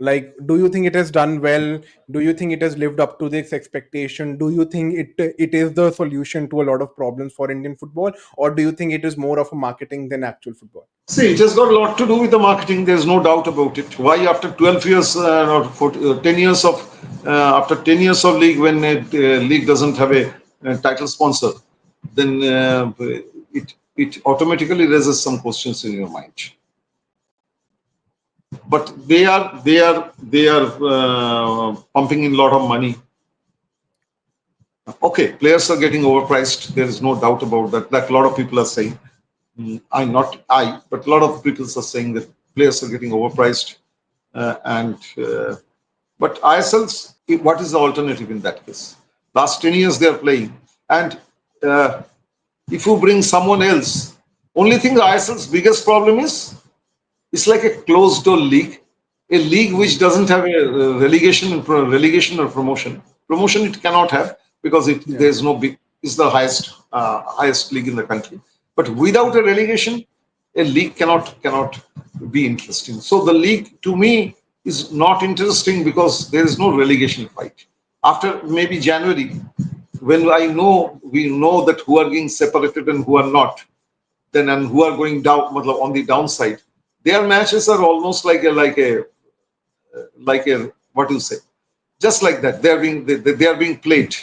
Like, do you think it has done well? Do you think it has lived up to this expectation? Do you think it is the solution to a lot of problems for Indian football, or do you think it is more of a marketing than actual football? See, it has got a lot to do with the marketing. There's no doubt about it. Why after 12 years or 10 years of after 10 years of league, when a league doesn't have a title sponsor, then it automatically raises some questions in your mind. But they are pumping in a lot of money. Okay, players are getting overpriced. There is no doubt about that. That a lot of people are saying. But a lot of people are saying that players are getting overpriced. But ISLs, what is the alternative in that case? Last 10 years they are playing, and if you bring someone else, only thing the ISL's biggest problem is it's like a closed door league, a league which doesn't have a relegation or promotion. Promotion it cannot have because there's no big. It's the highest league in the country. But without a relegation, a league cannot be interesting. So the league to me is not interesting because there is no relegation fight. After maybe January, when we know that who are getting separated and who are not, then and who are going down on the downside, their matches are almost like a what do you say? Just like that, they are being played,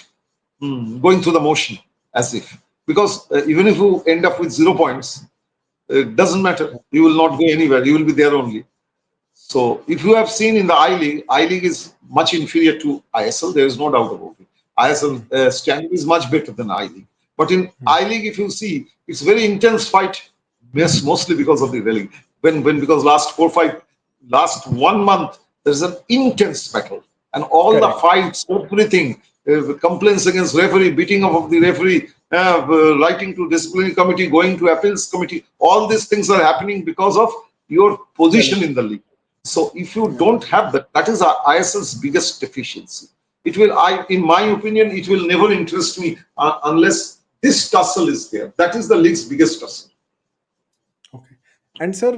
going through the motion as if, because even if you end up with 0 points, it doesn't matter. You will not go anywhere. You will be there only. So if you have seen in the I League is much inferior to ISL. There is no doubt about it. ISL standing is much better than I League. But in I League, if you see, it's very intense fight. Yes, mostly because of the rally. Because last 1 month there's an intense battle, and all the fights, everything, complaints against referee, beating up of the referee, writing to disciplinary committee, going to appeals committee. All these things are happening because of your position in the league. So if you don't have that, that is ISL's biggest deficiency. In my opinion, it will never interest me unless this tussle is there. That is the league's biggest tussle. Okay. And sir,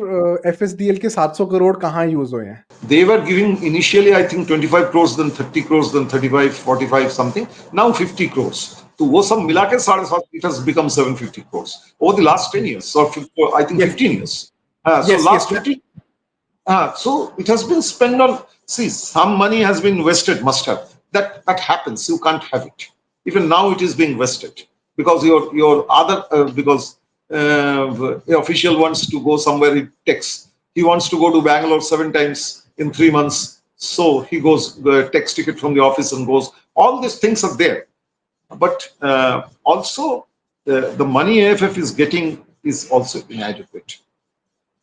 FSDL के 700 crore कहाँ use हुए हैं? They were giving initially, I think, 25 crores, then 30 crores, then 35, 45 something. Now 50 crores. So वो सब मिला के 7.5, it has become 750 crores over the last 10 years, or I think 15 years. Last 15. So it has been spent on. See, some money has been invested. Must have. That happens. You can't have it. Even now, it is being wasted because your other because the official wants to go somewhere. He texts. He wants to go to Bangalore 7 times in 3 months. So he goes takes ticket from the office and goes. All these things are there, but also the money AFF is getting is also inadequate.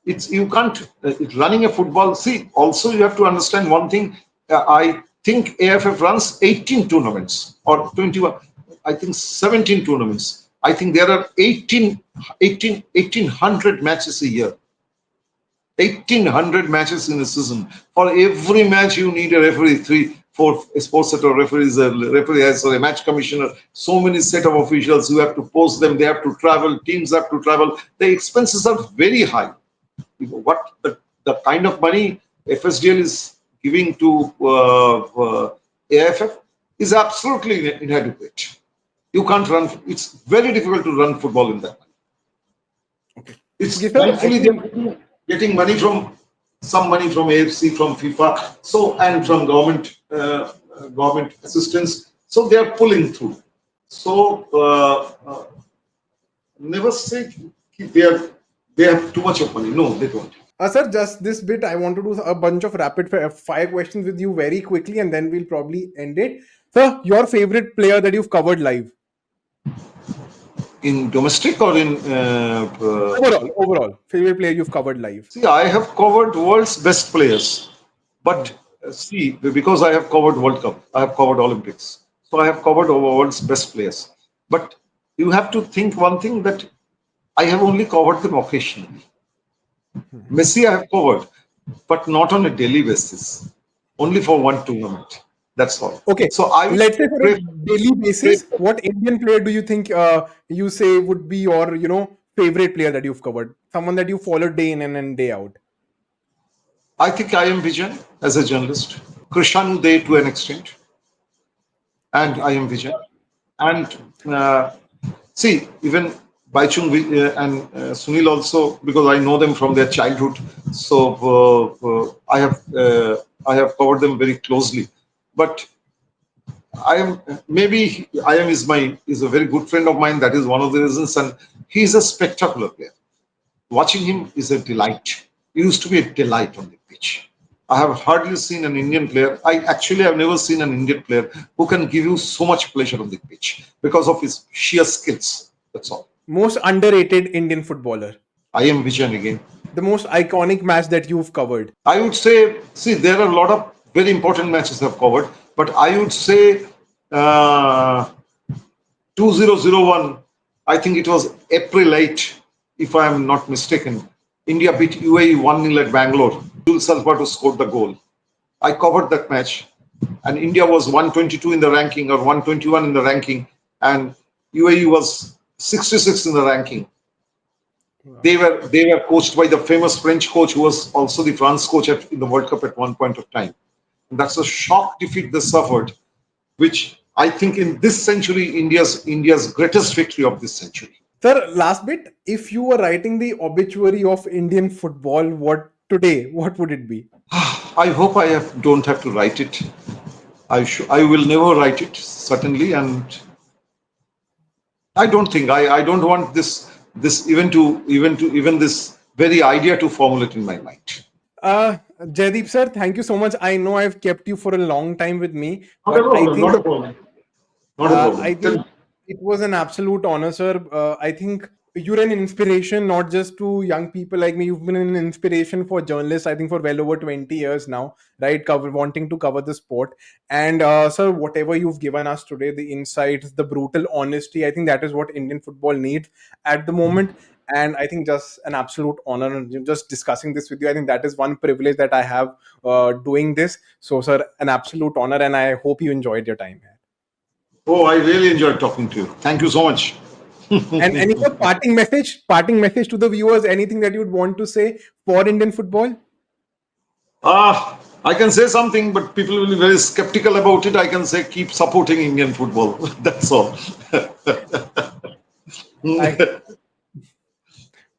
You can't running a football. See, also you have to understand one thing. I think AFF runs 18 tournaments or 21. I think 17 tournaments. I think there are 1,800 matches a year. 1,800 matches in a season. For every match, you need a referee. 3, 4 sports set of referees. A referee has a match commissioner. So many set of officials. You have to post them. They have to travel. Teams have to travel. The expenses are very high. What the kind of money FSDL is giving to AIFF is absolutely inadequate. You can't run. It's very difficult to run football in that money. Okay. It's thankfully they're getting money from AFC, from FIFA, and from government assistance. So they are pulling through. So never say they have too much of money. No, they don't. Sir, just this bit, I want to do a bunch of rapid fire questions with you very quickly, and then we'll probably end it. Sir, your favorite player that you've covered live? In domestic or in Overall, favorite player you've covered live. see, I have covered world's best players, Hmm. but see, because I have covered World Cup, I have covered Olympics, so I have covered world's best players. But you have to think one thing that I have only covered them occasionally. Hmm. Messi I have covered, but not on a daily basis, only for one tournament. That's all. Okay, So I will let's say for a pray, daily pray. basis, what Indian player do you think you say would be your, favorite player that you've covered? Someone that you follow day in and day out. I think I am Vijan as a journalist, Krishanu Day to an extent, and I Okay. am Vijan. And see, even Baichung and Sunil also, because I know them from their childhood, so I have covered them very closely. But I am maybe I am is a very good friend of mine. That is one of the reasons, and he is a spectacular player. Watching him is a delight. He used to be a delight on the pitch. I have hardly seen an Indian player. I actually have never seen an Indian player who can give you so much pleasure on the pitch because of his sheer skills. That's all. Most underrated Indian footballer. I am Vijan again. The most iconic match that you've covered. I would say, see, there are a lot of very important matches I've covered, but I would say uh, 2001, I think it was April 8, if I am not mistaken. India beat UAE 1-0 at Bangalore. Jules Salvato scored the goal. I covered that match, and India was 122 in the ranking or 121 in the ranking, and UAE was 66 in the ranking. Wow. They were coached by the famous French coach who was also the France coach in the World Cup at one point of time. And that's a shock defeat they suffered, which I think in this century, India's greatest victory of this century. Sir, last bit. If you were writing the obituary of Indian football, what would it be? I hope don't have to write it. I will never write it certainly, and I don't think I don't want this even this very idea to formulate in my mind. Jaydeep sir, thank you so much. I know I've kept you for a long time with me, Not a but I problem. Not think a problem. Not a I problem. think it was an absolute honor, sir. I think you're an inspiration not just to young people like me. You've been an inspiration for journalists. I think for well over 20 years now, right? Wanting to cover the sport. And sir, whatever you've given us today, the insights, the brutal honesty, I think that is what Indian football needs at the moment. And I think just an absolute honor and just discussing this with you. I think that is one privilege that I have doing this. So, sir, an absolute honor, and I hope you enjoyed your time here. Oh, I really enjoyed talking to you. Thank you so much. And any other parting message to the viewers, anything that you'd want to say for Indian football? I can say something, but people will be very skeptical about it. I can say keep supporting Indian football. That's all. I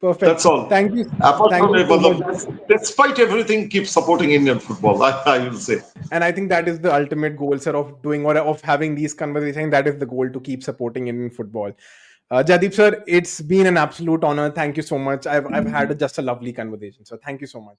That's Perfect. all. Thank you. Apart Thank from you it, so much. despite everything, keep supporting Indian football. I will say. And I think that is the ultimate goal, sir, of doing or of having these conversations. That is the goal to keep supporting Indian football. Jaideep sir, it's been an absolute honor. Thank you so much. I've had just a lovely conversation. So thank you so much.